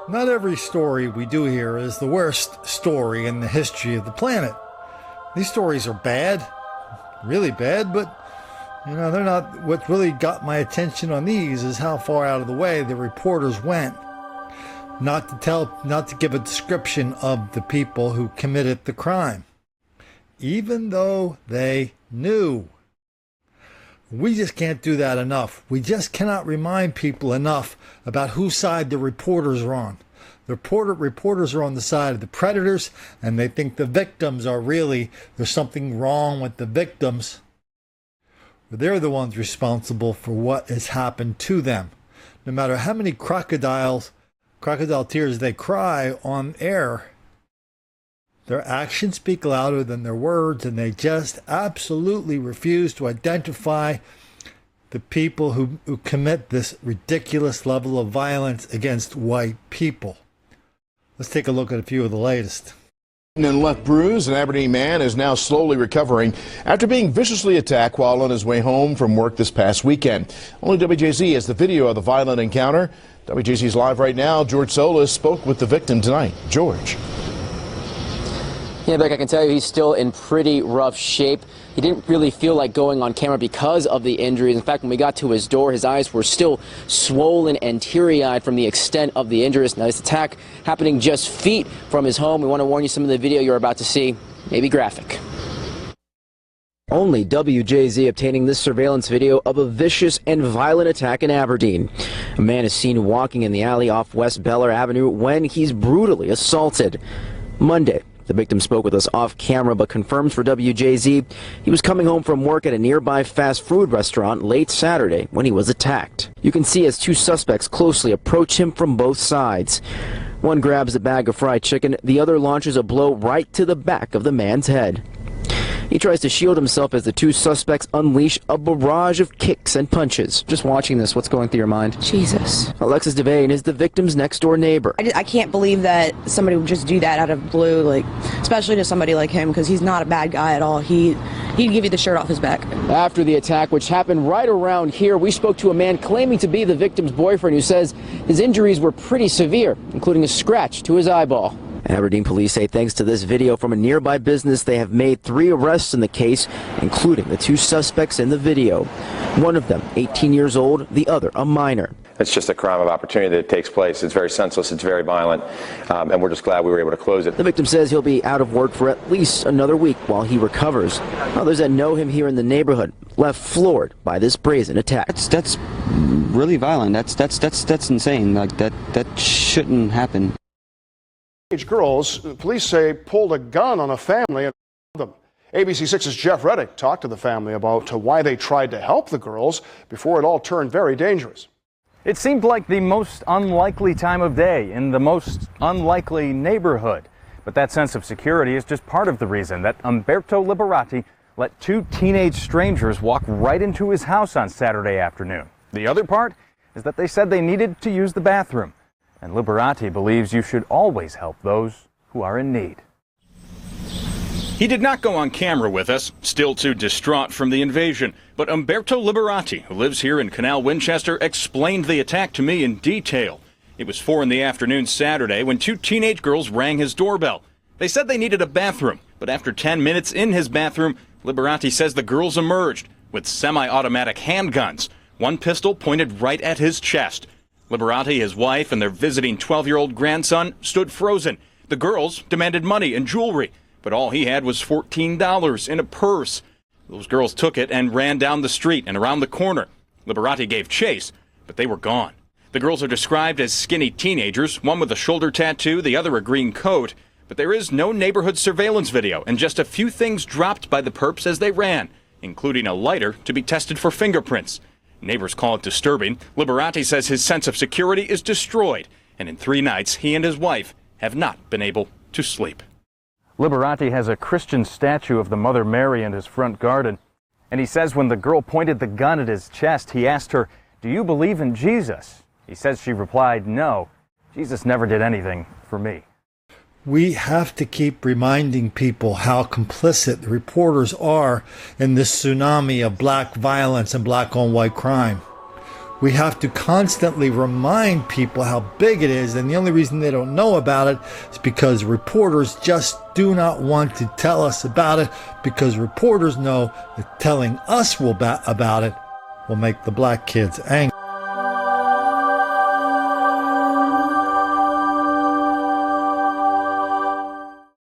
Not every story we do here is the worst story in the history of the planet. These stories are bad, really bad, but they're not. What really got my attention on these is how far out of the way the reporters went. Not to give a description of the people who committed the crime, even though they knew. We just can't do that enough. We just cannot remind people enough about whose side the reporters are on. The reporters are on the side of the predators, and they think the victims are there's something wrong with the victims. But they're the ones responsible for what has happened to them. No matter how many crocodile tears they cry on air, their actions speak louder than their words, and they just absolutely refuse to identify the people who commit this ridiculous level of violence against white people. Let's take a look at a few of the latest. And left bruised, an Aberdeen man is now slowly recovering after being viciously attacked while on his way home from work this past weekend. Only WJZ has the video of the violent encounter. WJZ's live right now. George Solis spoke with the victim tonight. George. Yeah, Beck, I can tell you he's still in pretty rough shape. He didn't really feel like going on camera because of the injuries. In fact, when we got to his door, his eyes were still swollen and teary-eyed from the extent of the injuries. Now, this attack happening just feet from his home. We want to warn you, some of the video you're about to see may be graphic. Only WJZ obtaining this surveillance video of a vicious and violent attack in Aberdeen. A man is seen walking in the alley off West Beller Avenue when he's brutally assaulted. Monday, the victim spoke with us off camera but confirms for WJZ he was coming home from work at a nearby fast food restaurant late Saturday when he was attacked. You can see as two suspects closely approach him from both sides. One grabs a bag of fried chicken, the other launches a blow right to the back of the man's head. He tries to shield himself as the two suspects unleash a barrage of kicks and punches. Just watching this, what's going through your mind? Jesus. Alexis Devane is the victim's next-door neighbor. I can't believe that somebody would just do that out of blue, especially to somebody like him, because he's not a bad guy at all. He'd give you the shirt off his back. After the attack, which happened right around here, we spoke to a man claiming to be the victim's boyfriend who says his injuries were pretty severe, including a scratch to his eyeball. Aberdeen police say thanks to this video from a nearby business, they have made 3 arrests in the case, including the 2 suspects in the video. One of them 18 years old, the other a minor. It's just a crime of opportunity that takes place. It's very senseless, it's very violent, and we're just glad we were able to close it. The victim says he'll be out of work for at least another week while he recovers. Others that know him here in the neighborhood left floored by this brazen attack. That's really violent. That's insane. That shouldn't happen. Girls, police say, pulled a gun on a family and killed them. ABC6's Jeff Reddick talked to the family about why they tried to help the girls before it all turned very dangerous. It seemed like the most unlikely time of day in the most unlikely neighborhood. But that sense of security is just part of the reason that Umberto Liberati let 2 teenage strangers walk right into his house on Saturday afternoon. The other part is that they said they needed to use the bathroom. And Liberati believes you should always help those who are in need. He did not go on camera with us, still too distraught from the invasion. But Umberto Liberati, who lives here in Canal Winchester, explained the attack to me in detail. It was 4 in the afternoon Saturday when 2 teenage girls rang his doorbell. They said they needed a bathroom, but after 10 minutes in his bathroom, Liberati says the girls emerged with semi-automatic handguns. One pistol pointed right at his chest. Liberati, his wife, and their visiting 12-year-old grandson stood frozen. The girls demanded money and jewelry, but all he had was $14 in a purse. Those girls took it and ran down the street and around the corner. Liberati gave chase, but they were gone. The girls are described as skinny teenagers, one with a shoulder tattoo, the other a green coat. But there is no neighborhood surveillance video, and just a few things dropped by the perps as they ran, including a lighter to be tested for fingerprints. Neighbors call it disturbing. Liberati says his sense of security is destroyed, and in 3 nights, he and his wife have not been able to sleep. Liberati has a Christian statue of the Mother Mary in his front garden, and he says when the girl pointed the gun at his chest, he asked her, "Do you believe in Jesus?" He says she replied, "No, Jesus never did anything for me." We have to keep reminding people how complicit the reporters are in this tsunami of black violence and black on white crime. We have to constantly remind people how big it is, and the only reason they don't know about it is because reporters just do not want to tell us about it, because reporters know that telling us about it will make the black kids angry.